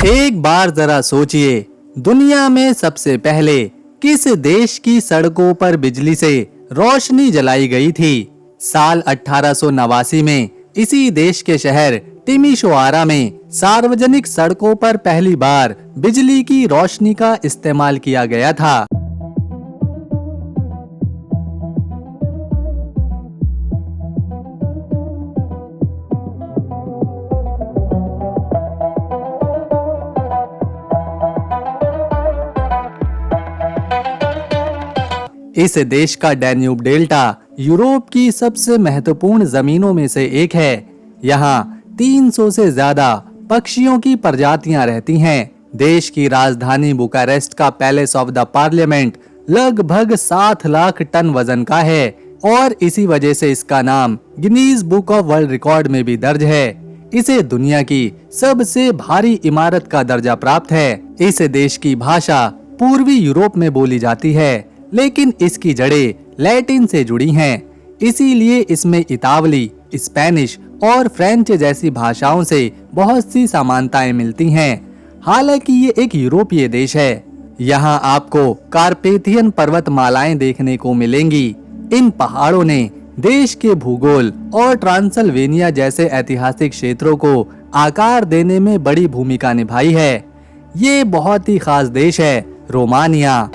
एक बार जरा सोचिए, दुनिया में सबसे पहले किस देश की सड़कों पर बिजली से रोशनी जलाई गई थी? साल 1889 में इसी देश के शहर टिमिशोआरा में सार्वजनिक सड़कों पर पहली बार बिजली की रोशनी का इस्तेमाल किया गया था। इस देश का डैन्यूब डेल्टा यूरोप की सबसे महत्वपूर्ण जमीनों में से एक है। यहाँ 300 से ज्यादा पक्षियों की प्रजातियां रहती हैं। देश की राजधानी बुकारेस्ट का पैलेस ऑफ द पार्लियामेंट लगभग 7 लाख टन वजन का है और इसी वजह से इसका नाम Guinness book of world record में भी दर्ज है। इसे दुनिया की सबसे भारी इमारत का दर्जा प्राप्त है। इस देश की भाषा पूर्वी यूरोप में बोली जाती है, लेकिन इसकी जड़ें लैटिन से जुड़ी हैं। इसीलिए इसमें इतावली, स्पेनिश और फ्रेंच जैसी भाषाओं से बहुत सी समानताएं मिलती हैं। हालांकि ये एक यूरोपीय देश है। यहाँ आपको कार्पेथियन पर्वतमालाएं देखने को मिलेंगी। इन पहाड़ों ने देश के भूगोल और ट्रांसल्वेनिया जैसे ऐतिहासिक क्षेत्रों को आकार देने में बड़ी भूमिका निभाई है। ये बहुत ही खास देश है, रोमानिया।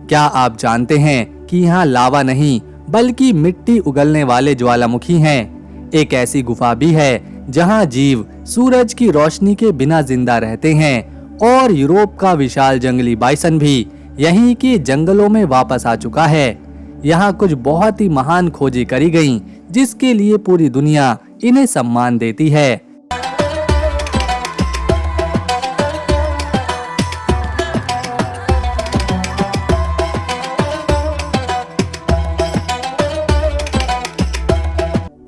क्या आप जानते हैं कि यहाँ लावा नहीं बल्कि मिट्टी उगलने वाले ज्वालामुखी हैं। एक ऐसी गुफा भी है जहाँ जीव सूरज की रोशनी के बिना जिंदा रहते हैं और यूरोप का विशाल जंगली बाइसन भी यहीं के जंगलों में वापस आ चुका है। यहाँ कुछ बहुत ही महान खोजें करी गईं, जिसके लिए पूरी दुनिया इन्हें सम्मान देती है।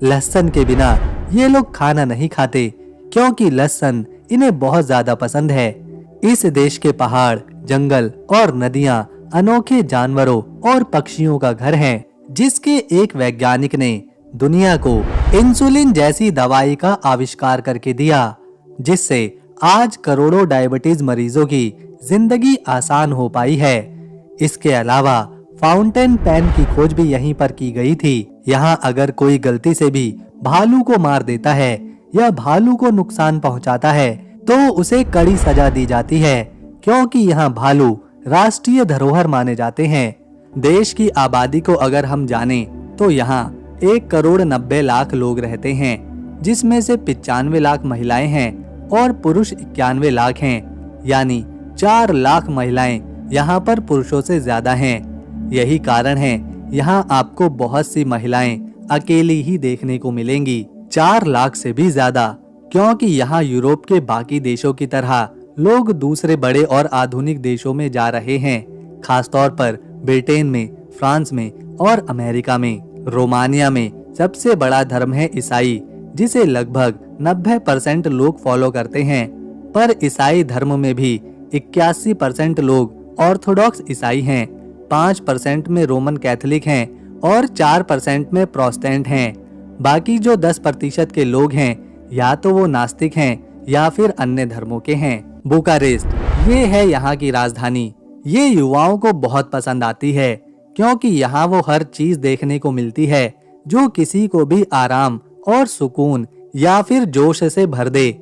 लहसुन के बिना ये लोग खाना नहीं खाते, क्योंकि लहसुन इन्हें बहुत ज्यादा पसंद है। इस देश के पहाड़, जंगल और नदियां अनोखे जानवरों और पक्षियों का घर हैं, जिसके एक वैज्ञानिक ने दुनिया को इंसुलिन जैसी दवाई का आविष्कार करके दिया, जिससे आज करोड़ों डायबिटीज मरीजों की जिंदगी आसान हो पाई है। इसके अलावा फाउंटेन पेन की खोज भी यहीं पर की गई थी। यहाँ अगर कोई गलती से भी भालू को मार देता है या भालू को नुकसान पहुँचाता है तो उसे कड़ी सजा दी जाती है, क्योंकि यहाँ भालू राष्ट्रीय धरोहर माने जाते हैं। देश की आबादी को अगर हम जाने तो यहाँ 1,90,00,000 लोग रहते हैं, जिसमें से 95 लाख महिलाएं हैं और पुरुष 91 लाख हैं, यानी 4 लाख महिलाएं यहाँ पर पुरुषों से ज्यादा हैं। यही कारण है यहाँ आपको बहुत सी महिलाएं अकेली ही देखने को मिलेंगी, 4 लाख से भी ज्यादा, क्योंकि यहाँ यूरोप के बाकी देशों की तरह लोग दूसरे बड़े और आधुनिक देशों में जा रहे हैं, खासतौर पर ब्रिटेन में, फ्रांस में और अमेरिका में। रोमानिया में सबसे बड़ा धर्म है ईसाई, जिसे लगभग 90% लोग फॉलो करते हैं। पर ईसाई धर्म में भी 81% लोग ऑर्थोडॉक्स ईसाई हैं, 5% में रोमन कैथोलिक हैं और 4% में प्रोटेस्टेंट हैं। बाकी जो 10% के लोग हैं या तो वो नास्तिक हैं या फिर अन्य धर्मों के हैं। बुकारेस्ट ये है यहाँ की राजधानी। ये युवाओं को बहुत पसंद आती है, क्योंकि यहाँ वो हर चीज देखने को मिलती है जो किसी को भी आराम और सुकून या फिर जोश से भर दे।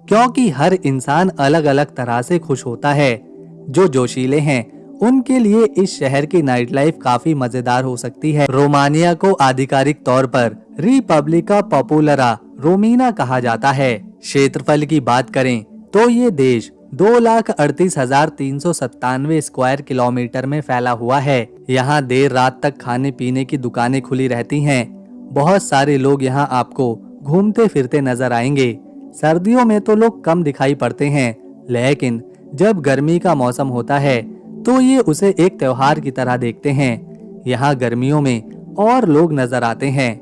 क्योंकि हर इंसान अलग अलग तरह से खुश होता है। जो जोशीले हैं उनके लिए इस शहर की नाइट लाइफ काफी मजेदार हो सकती है। रोमानिया को आधिकारिक तौर पर रिपब्लिका पॉपुलरा रोमीना कहा जाता है। क्षेत्रफल की बात करें तो ये देश 2,38,397 स्क्वायर किलोमीटर में फैला हुआ है। यहाँ देर रात तक खाने पीने की दुकानें खुली रहती हैं। बहुत सारे लोग यहाँ आपको घूमते फिरते नजर आएंगे। सर्दियों में तो लोग कम दिखाई पड़ते हैं, लेकिन जब गर्मी का मौसम होता है तो ये उसे एक त्योहार की तरह देखते हैं। यहाँ गर्मियों में और लोग नजर आते हैं।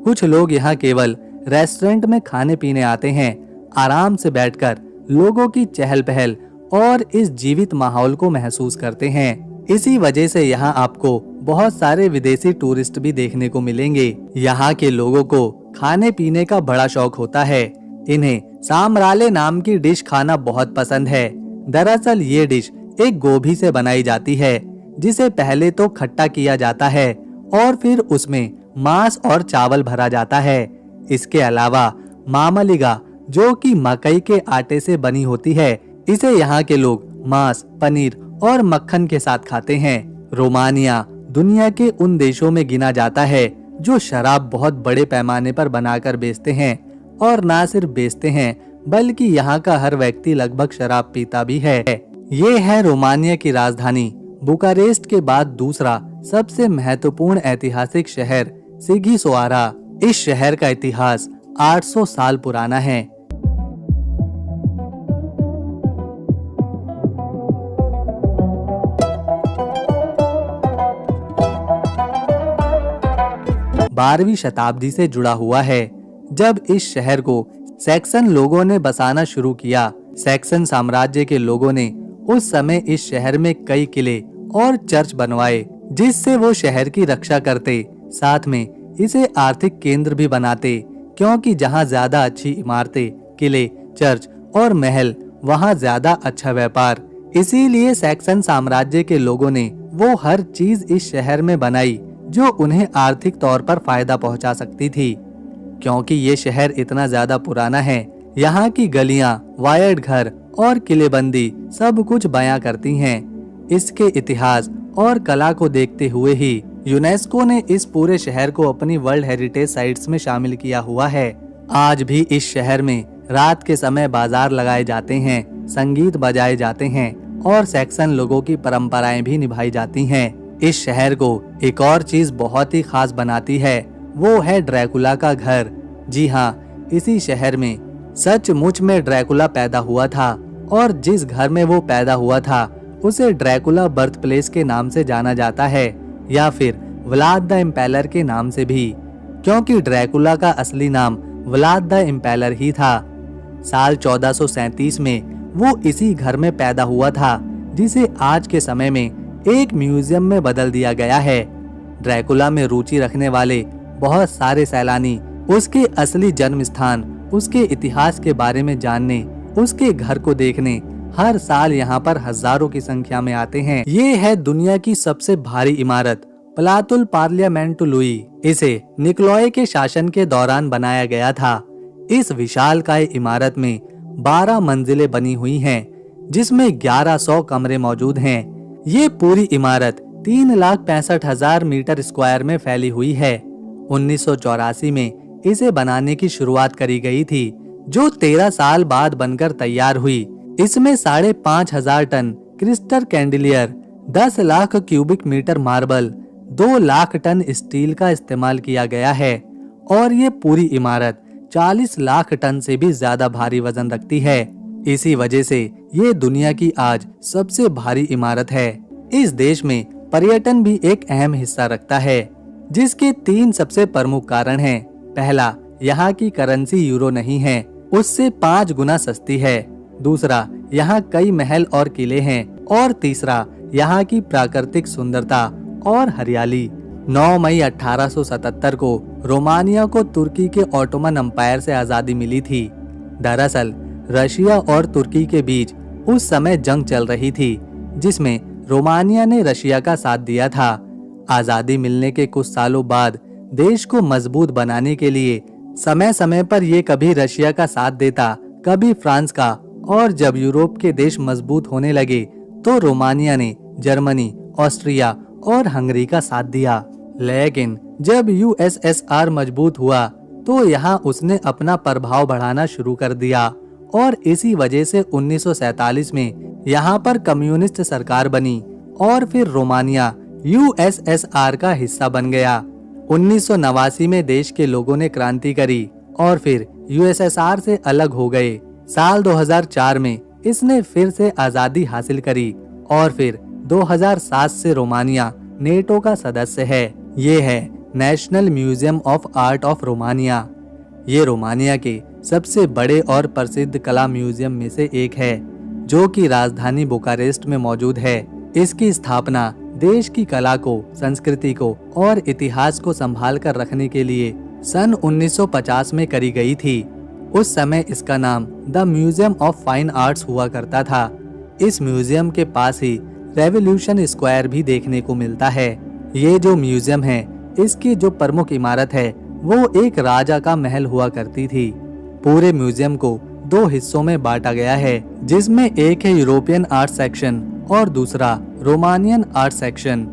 कुछ लोग यहाँ केवल रेस्टोरेंट में खाने पीने आते हैं, आराम से बैठकर लोगों की चहल पहल और इस जीवित माहौल को महसूस करते हैं। इसी वजह से यहाँ आपको बहुत सारे विदेशी टूरिस्ट भी देखने को मिलेंगे। यहाँ के लोगों को खाने पीने का बड़ा शौक होता है। इन्हें सामराले नाम की डिश खाना बहुत पसंद है। दरअसल ये डिश एक गोभी से बनाई जाती है, जिसे पहले तो खट्टा किया जाता है और फिर उसमें मांस और चावल भरा जाता है। इसके अलावा मामलिगा, जो कि मकई के आटे से बनी होती है, इसे यहाँ के लोग मांस, पनीर और मक्खन के साथ खाते हैं। रोमानिया दुनिया के उन देशों में गिना जाता है जो शराब बहुत बड़े पैमाने पर बनाकर बेचते हैं, और ना सिर्फ बेचते हैं बल्कि यहाँ का हर व्यक्ति लगभग शराब पीता भी है। ये है रोमानिया की राजधानी बुकारेस्ट के बाद दूसरा सबसे महत्वपूर्ण ऐतिहासिक शहर सिगिसोआरा। इस शहर का इतिहास 800 साल पुराना है। बारहवीं शताब्दी से जुड़ा हुआ है, जब इस शहर को सैक्सन लोगों ने बसाना शुरू किया। सैक्सन साम्राज्य के लोगों ने उस समय इस शहर में कई किले और चर्च बनवाए, जिससे वो शहर की रक्षा करते, साथ में इसे आर्थिक केंद्र भी बनाते, क्योंकि जहाँ ज्यादा अच्छी इमारतें, किले, चर्च और महल, वहाँ ज्यादा अच्छा व्यापार। इसीलिए सैक्सन साम्राज्य के लोगों ने वो हर चीज इस शहर में बनाई जो उन्हें आर्थिक तौर पर फायदा पहुंचा सकती थी। क्योंकि ये शहर इतना ज्यादा पुराना है, यहाँ की गलियां, वायर्ड घर और किलेबंदी सब कुछ बयां करती हैं। इसके इतिहास और कला को देखते हुए ही यूनेस्को ने इस पूरे शहर को अपनी वर्ल्ड हेरिटेज साइट्स में शामिल किया हुआ है। आज भी इस शहर में रात के समय बाजार लगाए जाते हैं, संगीत बजाए जाते हैं और सैक्सन लोगों की परंपराएं भी निभाई जाती हैं। इस शहर को एक और चीज बहुत ही खास बनाती है, वो है ड्रैकुला का घर। जी हाँ, इसी शहर में सचमुच में ड्रैकुला पैदा हुआ था, और जिस घर में वो पैदा हुआ था उसे ड्रैकुला बर्थ प्लेस के नाम से जाना जाता है, या फिर व्लाद द इम्पेलर के नाम से भी, क्योंकि ड्रैकुला का असली नाम व्लाद द इम्पेलर ही था। साल 1437 में वो इसी घर में पैदा हुआ था, जिसे आज के समय में एक म्यूजियम में बदल दिया गया है। ड्रैकुला में रुचि रखने वाले बहुत सारे सैलानी उसके असली जन्म स्थान, उसके इतिहास के बारे में जानने, उसके घर को देखने हर साल यहाँ पर हजारों की संख्या में आते हैं। ये है दुनिया की सबसे भारी इमारत प्लातुल पार्लियामेंटु लुई। इसे निकोलॉय के शासन के दौरान बनाया गया था। इस विशालकाय इमारत में 12 मंजिलें बनी हुई हैं, जिसमें 1100 कमरे मौजूद हैं। ये पूरी इमारत 3,65,000 मीटर स्क्वायर में फैली हुई है। 1984 में इसे बनाने की शुरुआत करी गई थी, जो 13 साल बाद बनकर तैयार हुई। इसमें 5,500 ton crystal chandelier, 10 lakh cubic metre marble, 2 lakh ton steel का इस्तेमाल किया गया है, और ये पूरी इमारत 40 लाख टन से भी ज्यादा भारी वजन रखती है। इसी वजह से ये दुनिया की आज सबसे भारी इमारत है। इस देश में पर्यटन भी एक अहम हिस्सा रखता है, जिसके 3 सबसे प्रमुख कारण हैं। पहला, यहाँ की करेंसी यूरो नहीं है, उससे 5 गुना सस्ती है। दूसरा, यहाँ कई महल और किले हैं, और तीसरा, यहाँ की प्राकृतिक सुंदरता और हरियाली। 9 मई 1877 को रोमानिया को तुर्की के ऑटोमन एम्पायर से आजादी मिली थी। दरअसल रशिया और तुर्की के बीच उस समय जंग चल रही थी, जिसमें रोमानिया ने रशिया का साथ दिया था। आजादी मिलने के कुछ सालों बाद देश को मजबूत बनाने के लिए समय समय पर ये कभी रशिया का साथ देता, कभी फ्रांस का, और जब यूरोप के देश मजबूत होने लगे तो रोमानिया ने जर्मनी, ऑस्ट्रिया और हंगरी का साथ दिया। लेकिन जब यूएसएसआर मजबूत हुआ तो यहाँ उसने अपना प्रभाव बढ़ाना शुरू कर दिया, और इसी वजह से 1947 में यहाँ पर कम्युनिस्ट सरकार बनी, और फिर रोमानिया यूएसएसआर का हिस्सा बन गया। 1989 में देश के लोगों ने क्रांति करी और फिर यूएसएसआर से अलग हो गए। साल 2004 में इसने फिर से आजादी हासिल करी, और फिर 2007 से रोमानिया नेटो का सदस्य है। ये है national museum of art of Romania. ये रोमानिया के सबसे बड़े और प्रसिद्ध कला म्यूजियम में से एक है, जो कि राजधानी बुकारेस्ट में मौजूद है। इसकी स्थापना देश की कला को, संस्कृति को और इतिहास को संभाल कर रखने के लिए सन 1950 में करी गई थी। उस समय इसका नाम the museum of fine arts हुआ करता था। इस म्यूजियम के पास ही रेवोल्यूशन स्क्वायर भी देखने को मिलता है। ये जो म्यूजियम है, इसकी जो प्रमुख इमारत है वो एक राजा का महल हुआ करती थी। पूरे म्यूजियम को 2 हिस्सों में बांटा गया है, जिसमें एक है यूरोपियन आर्ट सेक्शन और दूसरा रोमानियन आर्ट सेक्शन।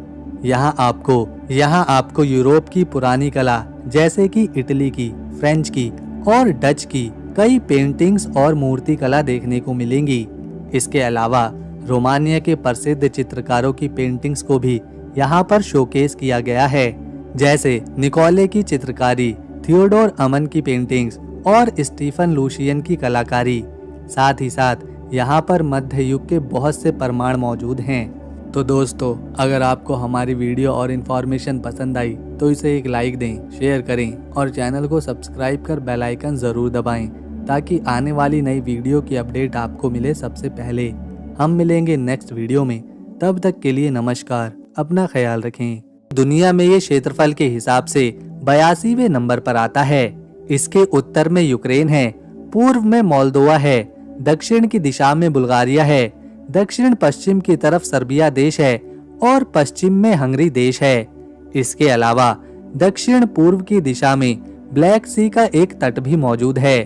यहाँ आपको यूरोप की पुरानी कला जैसे कि इटली की, फ्रेंच की और डच की कई पेंटिंग्स और मूर्ति कला देखने को मिलेंगी। इसके अलावा रोमानिया के प्रसिद्ध चित्रकारों की पेंटिंग्स को भी यहाँ पर शोकेस किया गया है, जैसे निकोले की चित्रकारी, थियोडोर अमन की पेंटिंग्स और स्टीफन लूशियन की कलाकारी। साथ ही साथ यहाँ पर मध्य युग के बहुत से प्रमाण मौजूद हैं। तो दोस्तों, अगर आपको हमारी वीडियो और इन्फॉर्मेशन पसंद आई तो इसे एक लाइक दें, शेयर करें और चैनल को सब्सक्राइब कर बेल आइकन जरूर दबाएं, ताकि आने वाली नई वीडियो की अपडेट आपको मिले सबसे पहले। हम मिलेंगे नेक्स्ट वीडियो में, तब तक के लिए नमस्कार, अपना ख्याल रखें। दुनिया में ये क्षेत्रफल के हिसाब से 82वें नंबर पर आता है। इसके उत्तर में यूक्रेन है, पूर्व में मोल्दोवा है, दक्षिण की दिशा में बुल्गारिया है, दक्षिण पश्चिम की तरफ सर्बिया देश है और पश्चिम में हंगरी देश है। इसके अलावा दक्षिण पूर्व की दिशा में ब्लैक सी का एक तट भी मौजूद है।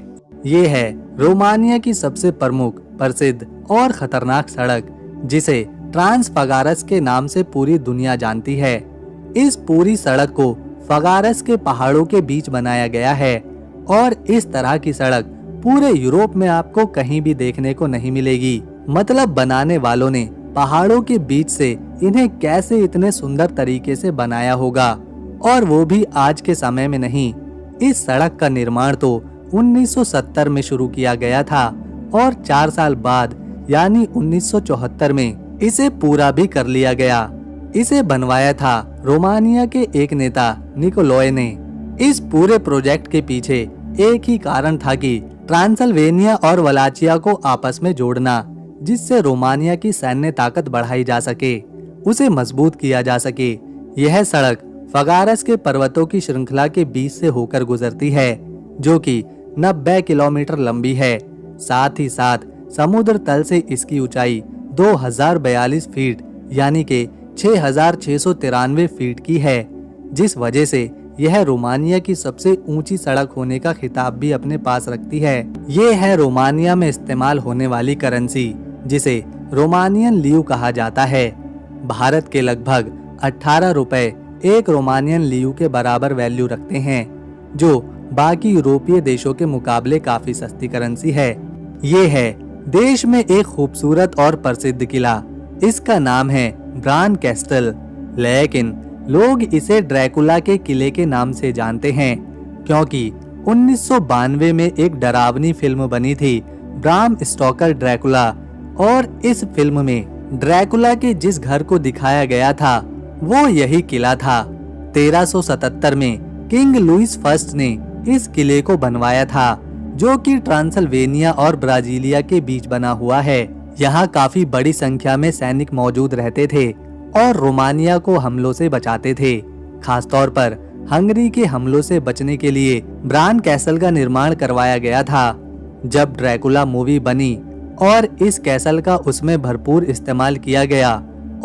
ये है रोमानिया की सबसे प्रमुख, प्रसिद्ध और खतरनाक सड़क, जिसे ट्रांस फगारस के नाम से पूरी दुनिया जानती है। इस पूरी सड़क को फगारस के पहाड़ों के बीच बनाया गया है और इस तरह की सड़क पूरे यूरोप में आपको कहीं भी देखने को नहीं मिलेगी। मतलब बनाने वालों ने पहाड़ों के बीच से इन्हें कैसे इतने सुंदर तरीके से बनाया होगा, और वो भी आज के समय में नहीं। इस सड़क का निर्माण तो 1970 में शुरू किया गया था और 4 साल बाद यानी 1974 में इसे पूरा भी कर लिया गया। इसे बनवाया था रोमानिया के एक नेता निकोलोय ने। इस पूरे प्रोजेक्ट के पीछे एक ही कारण था कि ट्रांसल्वेनिया और वलाचिया को आपस में जोड़ना, जिससे रोमानिया की सैन्य ताकत बढ़ाई जा सके, उसे मजबूत किया जा सके। यह सड़क फगारस के पर्वतों की श्रृंखला के बीच से होकर गुजरती है, जो कि 90 किलोमीटर लंबी है। साथ ही साथ समुद्र तल से इसकी ऊंचाई 2042 फीट यानी कि 6693 फीट की है, जिस वजह से यह रोमानिया की सबसे ऊंची सड़क होने का खिताब भी अपने पास रखती है। ये है रोमानिया में इस्तेमाल होने वाली करेंसी, जिसे रोमानियन लीव कहा जाता है। भारत के लगभग 18 रुपए एक रोमानियन लीव के बराबर वैल्यू रखते हैं, जो बाकी यूरोपीय देशों के मुकाबले काफी सस्ती करेंसी है। ये है देश में एक खूबसूरत और प्रसिद्ध किला। इसका नाम है ब्रान कैस्टल, लेकिन लोग इसे ड्रैकुला के किले के नाम से जानते हैं, क्योंकि 1992 में एक डरावनी फिल्म बनी थी, ब्राम स्टोकर ड्रैकुला, और इस फिल्म में ड्रैकुला के जिस घर को दिखाया गया था वो यही किला था। 1377 में किंग लुइस फर्स्ट ने इस किले को बनवाया था, जो कि ट्रांसल्वेनिया और ब्राजीलिया के बीच बना हुआ है। यहाँ काफी बड़ी संख्या में सैनिक मौजूद रहते थे और रोमानिया को हमलों से बचाते थे। खासतौर पर हंगरी के हमलों से बचने के लिए ब्रान कैसल का निर्माण करवाया गया था। जब ड्रैकुला मूवी बनी और इस कैसल का उसमें भरपूर इस्तेमाल किया गया,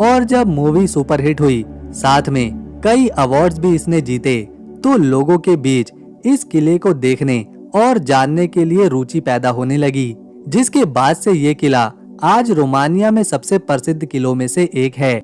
और जब मूवी सुपरहिट हुई, साथ में कई अवार्ड्स भी इसने जीते, तो लोगों के बीच इस किले को देखने और जानने के लिए रुचि पैदा होने लगी, जिसके बाद से ये किला आज रोमानिया में सबसे प्रसिद्ध किलों में से एक है।